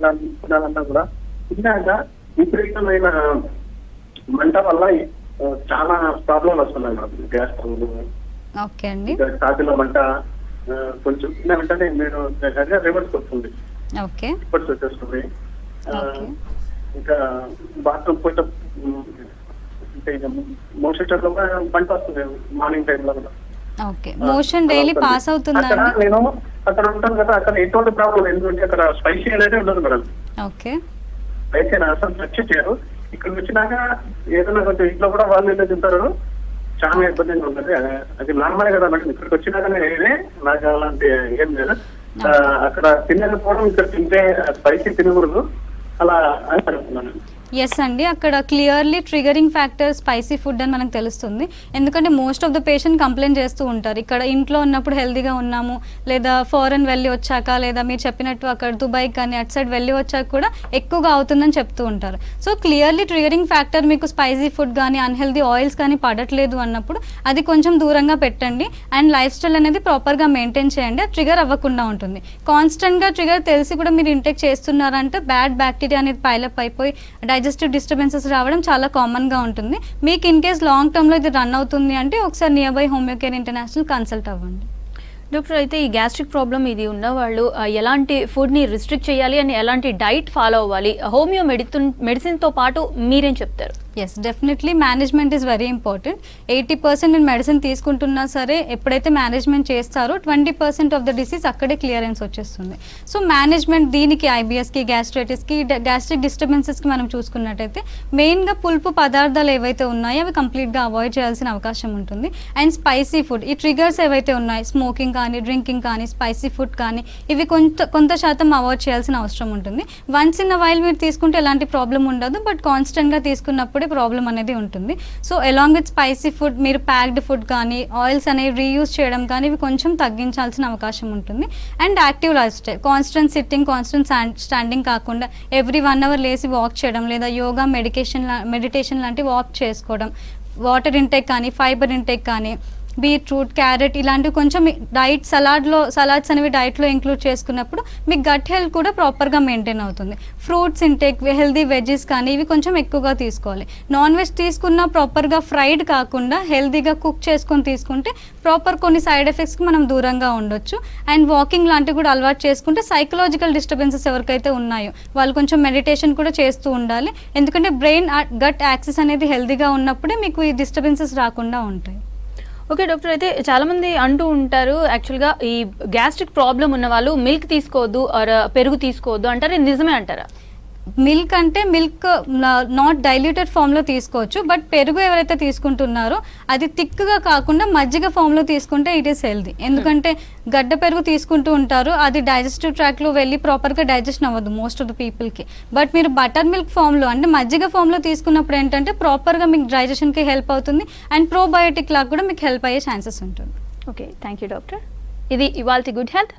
తినాలన్నా కూడా తిన్నాక విపరీతమైన మంట వల్ల చాలా ప్రాబ్లం వస్తున్నాయి నాకు. గ్యాస్ ఓకే అండి. ఛాతీలో మంట కొంచెం తిన్న వెంటనే మీరు రివర్స్ వస్తుంది, ఓకే రివర్స్ వచ్చేస్తుంది. ఇంకా బాత్రూమ్ పోతే మోషన్ లో మంట వస్తుంది మార్నింగ్ టైంలో కూడా. ఓకే, మోషన్ డైలీ పాస్ అవుతుందా? నేను అక్కడ ఉంటాను కదా, అక్కడ ఎటువంటి ప్రాబ్లం ఎందుకంటే అక్కడ స్పైసీ అనేది ఉండదు మేడం. ఓకే, స్పైసీ అసలు టచ్ చేయరు. ఇక్కడికి వచ్చినాక ఏదైనా కొంచెం ఇంట్లో కూడా వాళ్ళు ఏదో తింటారు, చాలా ఇబ్బందిగా ఉంటుంది. అది నార్మల్ కదా మేడం. ఇక్కడికి వచ్చినాకనే నాకు అలాంటి ఏం లేదు. అక్కడ తినకపోవడం ఇక్కడ తింటే స్పైసీ తినకూడదు అలా అని అనుకున్నాను. ఎస్ అండి, అక్కడ clearly triggering factor spicy food అని మనకు తెలుస్తుంది. ఎందుకంటే most of the patient complaint చేస్తూ ఉంటారు, ఇక్కడ ఇంట్లో ఉన్నప్పుడు హెల్తీగా ఉన్నాము, లేదా ఫారెన్ వెళ్ళి వచ్చాక, లేదా మీరు చెప్పినట్టు అక్కడ దుబాయ్ కానీ అటు సైడ్ వెళ్ళి వచ్చాక కూడా ఎక్కువగా అవుతుందని చెప్తూ ఉంటారు. సో క్లియర్లీ ట్రిగరింగ్ ఫ్యాక్టర్ మీకు స్పైసీ ఫుడ్ కానీ అన్హెల్దీ ఆయిల్స్ కానీ పడట్లేదు అన్నప్పుడు అది కొంచెం దూరంగా పెట్టండి. అండ్ లైఫ్ స్టైల్ అనేది ప్రాపర్గా మెయింటైన్ చేయండి, ట్రిగర్ అవ్వకుండా ఉంటుంది. కాన్స్టెంట్గా ట్రిగర్ తెలిసి కూడా మీరు ఇంటేక్ చేస్తున్నారంటే బ్యాడ్ బ్యాక్టీరియా అనేది పైలప్ అయిపోయి డైజెస్టివ్ డిస్టర్బెన్సెస్ రావడం చాలా కామన్గా ఉంటుంది. మీకు ఇన్ కేస్ లాంగ్ టర్మ్లో ఇది రన్ అవుతుంది అంటే ఒకసారి near by homeo care international consult అవ్వండి. డాక్టర్, అయితే ఈ గ్యాస్ట్రిక్ ప్రాబ్లం ఇది ఉన్న వాళ్ళు ఎలాంటి ఫుడ్ని రిస్ట్రిక్ట్ చేయాలి అని ఎలాంటి డైట్ ఫాలో అవ్వాలి? హోమియో మెడిసిన్తో పాటు మీరేం చెప్తారు? Yes, definitely management is very important. 80% నేను మెడిసిన్ తీసుకుంటున్నా సరే ఎప్పుడైతే మేనేజ్మెంట్ చేస్తారో 20% ఆఫ్ ద డిసీజ్ అక్కడే క్లియరెన్స్ వచ్చేస్తుంది. సో మేనేజ్మెంట్ దీనికి ఐబిఎస్కి, గ్యాస్ట్రైటిస్కి, గ్యాస్ట్రిక్ డిస్టర్బెన్సెస్కి మనం చూసుకున్నట్టయితే మెయిన్గా పులుపు పదార్థాలు ఏవైతే ఉన్నాయో అవి కంప్లీట్గా అవాయిడ్ చేయాల్సిన అవకాశం ఉంటుంది. అండ్ స్పైసీ ఫుడ్, ఈ ట్రిగర్స్ ఏవైతే ఉన్నాయి, స్మోకింగ్ కానీ, డ్రింకింగ్ కానీ, స్పైసీ ఫుడ్ కానీ, ఇవి కొంత శాతం అవాయిడ్ చేయాల్సిన అవసరం ఉంటుంది. వన్స్ ఇన్ అ వైల్ మీరు తీసుకుంటే ఎలాంటి ప్రాబ్లం ఉండదు, బట్ కాన్స్టెంట్గా తీసుకున్నప్పుడే ప్రాబ్లం అనేది ఉంటుంది. So along with spicy food మీరు ప్యాక్డ్ ఫుడ్ కానీ, ఆయిల్స్ అనేవి రీయూజ్ చేయడం కానీ ఇవి కొంచెం తగ్గించాల్సిన అవకాశం ఉంటుంది. And active life style, constant sitting, constant standing కాకుండా ఎవ్రీ 1 hour లేసి వాక్ చేయడం, లేదా యోగా, మెడిటేషన్ లాంటి వాక్ చేసుకోవడం, వాటర్ ఇంటేక్ కానీ, ఫైబర్ ఇంటేక్ కానీ, బీట్రూట్, క్యారెట్ ఇలాంటివి కొంచెం డైట్ సలాడ్స్ అనేవి డైట్లో ఇంక్లూడ్ చేసుకున్నప్పుడు మీ గట్ హెల్త్ కూడా ప్రాపర్గా మెయింటైన్ అవుతుంది. ఫ్రూట్స్ ఇంటేక్, హెల్దీ వెజ్జెస్ కానీ ఇవి కొంచెం ఎక్కువగా తీసుకోవాలి. నాన్ వెజ్ తీసుకున్న ప్రాపర్గా ఫ్రైడ్ కాకుండా హెల్దీగా కుక్ చేసుకొని తీసుకుంటే ప్రాపర్ కొన్ని సైడ్ ఎఫెక్ట్స్కి మనం దూరంగా ఉండొచ్చు. అండ్ వాకింగ్ లాంటివి కూడా అలవాటు చేసుకుంటే సైకలాజికల్ డిస్టర్బెన్సెస్ ఎవరికైతే ఉన్నాయో వాళ్ళు కొంచెం మెడిటేషన్ కూడా చేస్తూ ఉండాలి. ఎందుకంటే బ్రెయిన్ గట్ యాక్సెస్ అనేది హెల్దీగా ఉన్నప్పుడే మీకు ఈ డిస్టర్బెన్సెస్ రాకుండా ఉంటాయి. ఓకే డాక్టర్, అయితే చాలామంది అంటూ ఉంటారు యాక్చువల్గా ఈ గ్యాస్ట్రిక్ ప్రాబ్లం ఉన్న వాళ్ళు మిల్క్ తీసుకోవద్దు ఆర్ పెరుగు తీసుకోవద్దు అంటారు, ఇది నిజమే అంటారా? మిల్క్ అంటే మిల్క్ నాట్ డైల్యూటెడ్ ఫామ్లో తీసుకోవచ్చు, బట్ పెరుగు ఎవరైతే తీసుకుంటున్నారో అది థిక్గా కాకుండా మజ్జిగ ఫామ్లో తీసుకుంటే ఇట్ ఈస్ హెల్దీ. ఎందుకంటే గడ్డ పెరుగు తీసుకుంటూ ఉంటారు, అది డైజెస్టివ్ ట్రాక్లో వెళ్ళి ప్రాపర్గా డైజెషన్ అవ్వదు మోస్ట్ ఆఫ్ ద పీపుల్కి. బట్ మీరు బటర్ మిల్క్ ఫామ్లో అంటే మజ్జిగ ఫామ్లో తీసుకున్నప్పుడు ఏంటంటే ప్రాపర్గా మీకు డైజెషన్కి హెల్ప్ అవుతుంది అండ్ ప్రోబయోటిక్ లాగా కూడా మీకు హెల్ప్ అయ్యే ఛాన్సెస్ ఉంటుంది. Okay, thank you doctor. ఇది ఇవాల్టి గుడ్ హెల్త్.